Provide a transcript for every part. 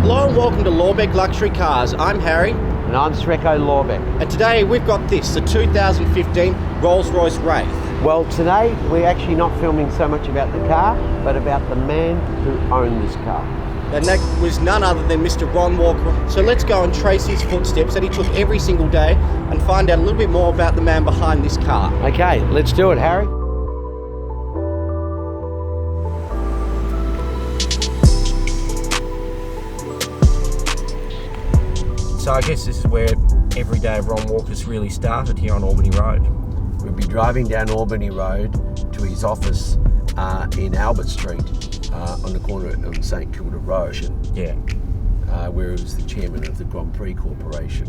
Hello and welcome to Lorbek Luxury Cars. I'm Harry. And I'm Sreko Lorbek. And today we've got this, the 2015 Rolls-Royce Wraith. Well, today we're actually not filming so much about the car, but about the man who owned this car. And that was none other than Mr. Ron Walker. So let's go and trace his footsteps that he took every single day and find out a little bit more about the man behind this car. Okay, let's do it, Harry. So I guess this is where every day of Ron Walker's really started, here on Albany Road. We'll be driving down Albany Road to his office in Albert Street on the corner of St Kilda Road. Yeah. Where he was the chairman of the Grand Prix Corporation.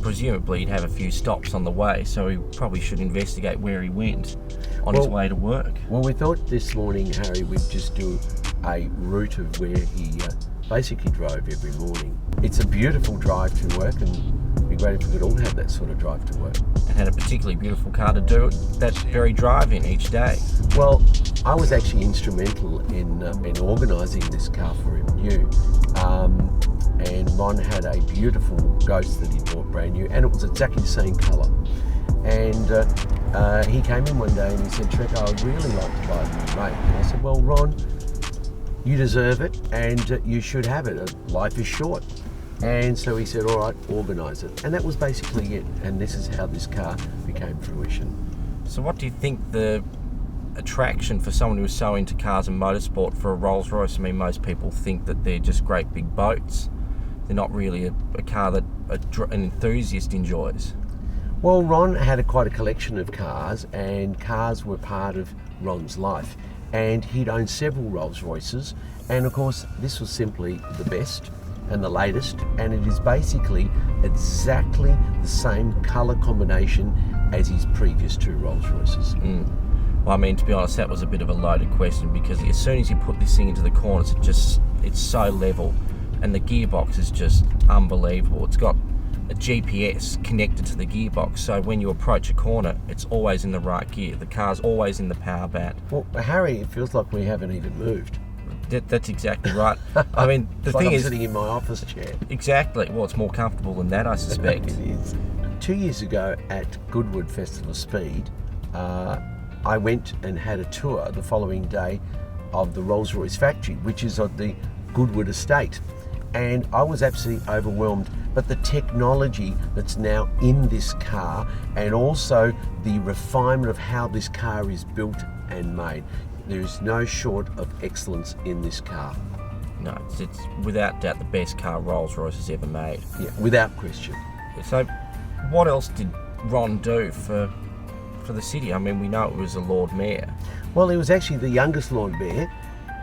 Presumably he'd have a few stops on the way, so he probably should investigate where he went on his way to work. Well, we thought this morning, Harry, we'd just do a route of where he basically drove every morning. It's a beautiful drive to work, and it'd be great if we could all have that sort of drive to work. And had a particularly beautiful car to do that very drive in each day. Well, I was actually instrumental in organising this car for him new. And Ron had a beautiful Ghost that he bought brand new, and it was exactly the same colour. And he came in one day and he said, "Trek, I would really like to buy a new Wraith." And I said, "Well, Ron, you deserve it, and you should have it. Life is short." And so he said, "All right, organise it." And that was basically it. And this is how this car became fruition. So what do you think the attraction for someone who's so into cars and motorsport for a Rolls-Royce? I mean, most people think that they're just great big boats. They're not really a car that an enthusiast enjoys. Well, Ron had quite a collection of cars, and cars were part of Ron's life. And he'd owned several Rolls-Royces, and of course this was simply the best and the latest, and it is basically exactly the same colour combination as his previous two Rolls-Royces. Well, I mean, to be honest, that was a bit of a loaded question, because as soon as you put this thing into the corners, it's so level, and the gearbox is just unbelievable. It's got a GPS connected to the gearbox, so when you approach a corner, it's always in the right gear. The car's always in the power band. Well, Harry, it feels like we haven't even moved. That's exactly right. I mean, the thing is, sitting in my office chair. Exactly. Well, it's more comfortable than that, I suspect. It is. 2 years ago at Goodwood Festival of Speed, I went and had a tour the following day of the Rolls-Royce factory, which is at the Goodwood estate. And I was absolutely overwhelmed. But the technology that's now in this car, and also the refinement of how this car is built and made, there is no short of excellence in this car. No, it's without doubt the best car Rolls-Royce has ever made. Yeah, without question. So what else did Ron do for the city? I mean, we know it was a Lord Mayor. Well, he was actually the youngest Lord Mayor,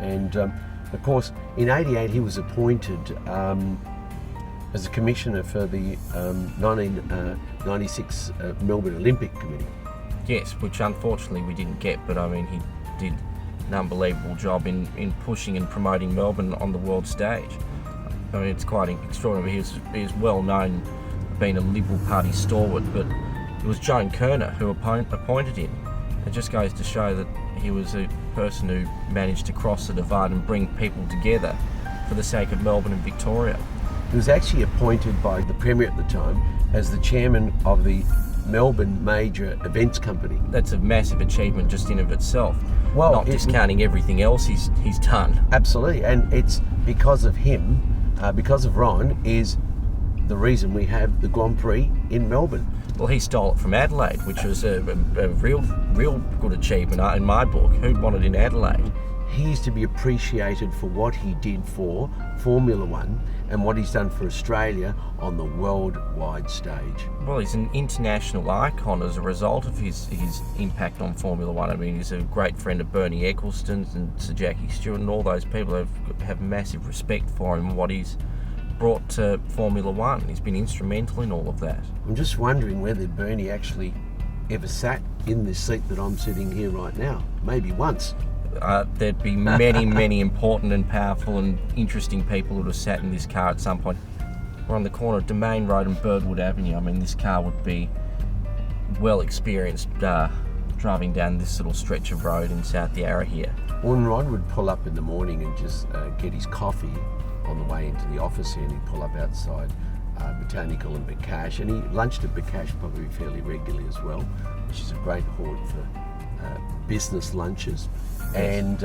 and of course in '88 he was appointed as a commissioner for the 1996 Melbourne Olympic Committee. Yes, which unfortunately we didn't get, but I mean, he did an unbelievable job in pushing and promoting Melbourne on the world stage. I mean, it's quite extraordinary. He was well known being a Liberal Party stalwart, but it was Joan Kerner who appointed him. It just goes to show that he was a person who managed to cross the divide and bring people together for the sake of Melbourne and Victoria. He was actually appointed by the Premier at the time as the chairman of the Melbourne Major Events Company. That's a massive achievement just in of itself. Well, not discounting everything else he's done. Absolutely, and it's because of him, because of Ron, is the reason we have the Grand Prix in Melbourne. Well, he stole it from Adelaide, which was a real good achievement in my book. Who'd want it in Adelaide? He's to be appreciated for what he did for Formula One and what he's done for Australia on the worldwide stage. Well, he's an international icon as a result of his impact on Formula One. I mean, he's a great friend of Bernie Eccleston's and Sir Jackie Stewart, and all those people have massive respect for him and what he's brought to Formula One. He's been instrumental in all of that. I'm just wondering whether Bernie actually ever sat in this seat that I'm sitting here right now. Maybe once. There'd be many important and powerful and interesting people who would have sat in this car at some point. We're on the corner of Domain Road and Birdwood Avenue. I mean, this car would be well experienced driving down this little stretch of road in South Yarra here. When Ron would pull up in the morning and just get his coffee, on the way into the office here, and he'd pull up outside Botanical and Bakash, and he lunched at Bakash probably fairly regularly as well, which is a great haunt for business lunches. And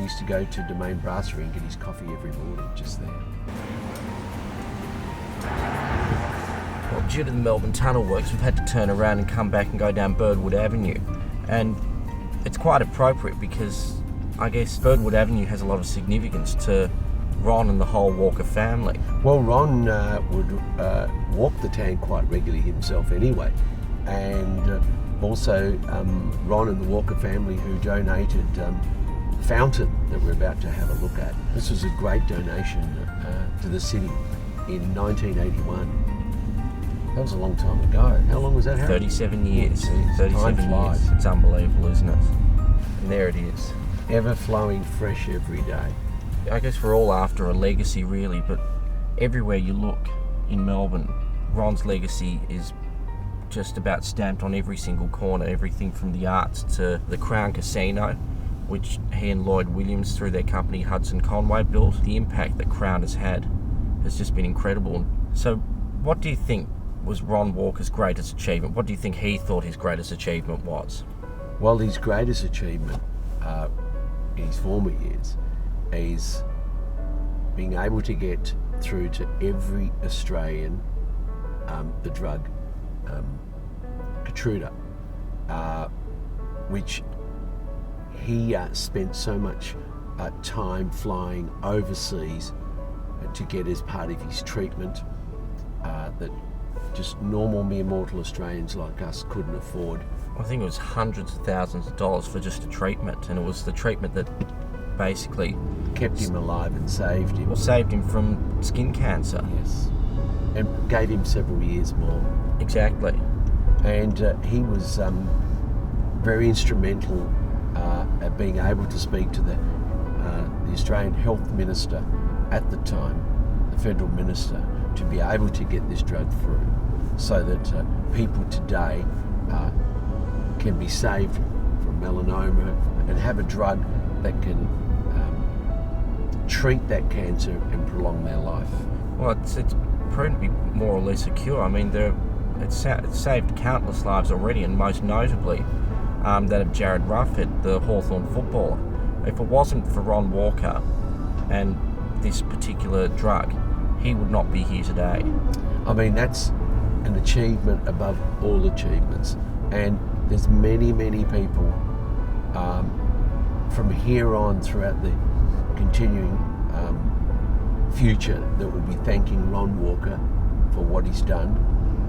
used to go to Domain Brasserie and get his coffee every morning just there. Well, due to the Melbourne tunnel works, we've had to turn around and come back and go down Birdwood Avenue. And it's quite appropriate because I guess Birdwood Avenue has a lot of significance to Ron and the whole Walker family. Well, Ron would walk the town quite regularly himself anyway. And also Ron and the Walker family, who donated the fountain that we're about to have a look at. This was a great donation to the city in 1981. That was a long time ago. How long was that, Harry? 37 years. 37 Time years. flies. It's unbelievable, isn't it? And there it is. Ever flowing fresh every day. I guess we're all after a legacy really, but everywhere you look in Melbourne, Ron's legacy is just about stamped on every single corner, everything from the arts to the Crown Casino, which he and Lloyd Williams through their company Hudson Conway built. The impact that Crown has had has just been incredible. So what do you think was Ron Walker's greatest achievement? What do you think he thought his greatest achievement was? Well, his greatest achievement in his former years is being able to get through to every Australian the drug Keytruda, which he spent so much time flying overseas to get as part of his treatment that just normal mere mortal Australians like us couldn't afford. I think it was hundreds of thousands of dollars for just a treatment, and it was the treatment that basically kept him alive and saved him. Well, saved him from skin cancer. Yes, and gave him several years more. Exactly. And he was very instrumental at being able to speak to the Australian Health Minister at the time, the Federal Minister, to be able to get this drug through, so that people today can be saved from melanoma and have a drug that can treat that cancer and prolong their life. Well, it's proven to be more or less a cure. I mean, it's saved countless lives already, and most notably that of Jared Ruffhead, the Hawthorn footballer. If it wasn't for Ron Walker and this particular drug, he would not be here today. I mean, that's an achievement above all achievements, and there's many, many people from here on throughout the continuing future that will be thanking Ron Walker for what he's done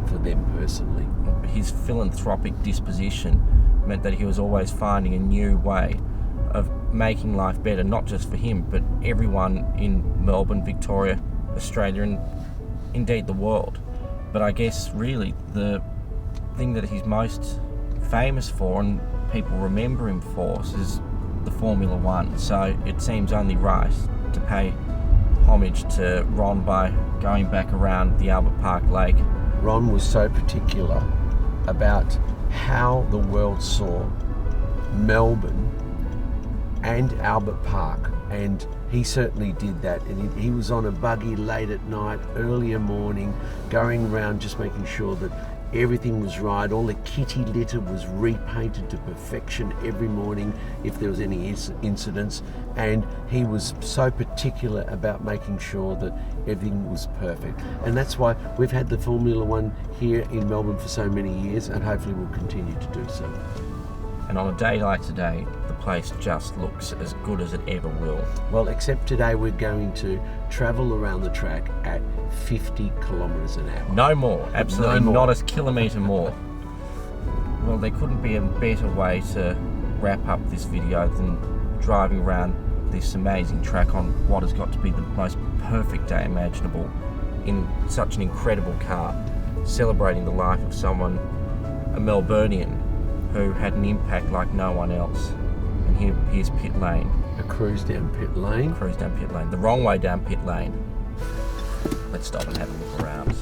for them personally. His philanthropic disposition meant that he was always finding a new way of making life better, not just for him, but everyone in Melbourne, Victoria, Australia, and indeed the world. But I guess really the thing that he's most famous for and people remember him for is the Formula One. So it seems only right to pay homage to Ron by going back around the Albert Park Lake. Ron was so particular about how the world saw Melbourne and Albert Park, and he certainly did that. And he was on a buggy late at night, earlier morning, going around just making sure that everything was right. All the kitty litter was repainted to perfection every morning if there was any incidents, and he was so particular about making sure that everything was perfect. And that's why we've had the Formula One here in Melbourne for so many years, and hopefully we'll continue to do so. And on a day like today, the place just looks as good as it ever will. Well, except today we're going to travel around the track at 50 kilometres an hour. No more, absolutely No more. not a kilometre more. Well, there couldn't be a better way to wrap up this video than driving around this amazing track on what has got to be the most perfect day imaginable in such an incredible car, celebrating the life of someone, a Melburnian, who had an impact like no one else. And here's pit lane. A cruise down pit lane. Cruise down pit lane. The wrong way down pit lane. Let's stop and have a look around.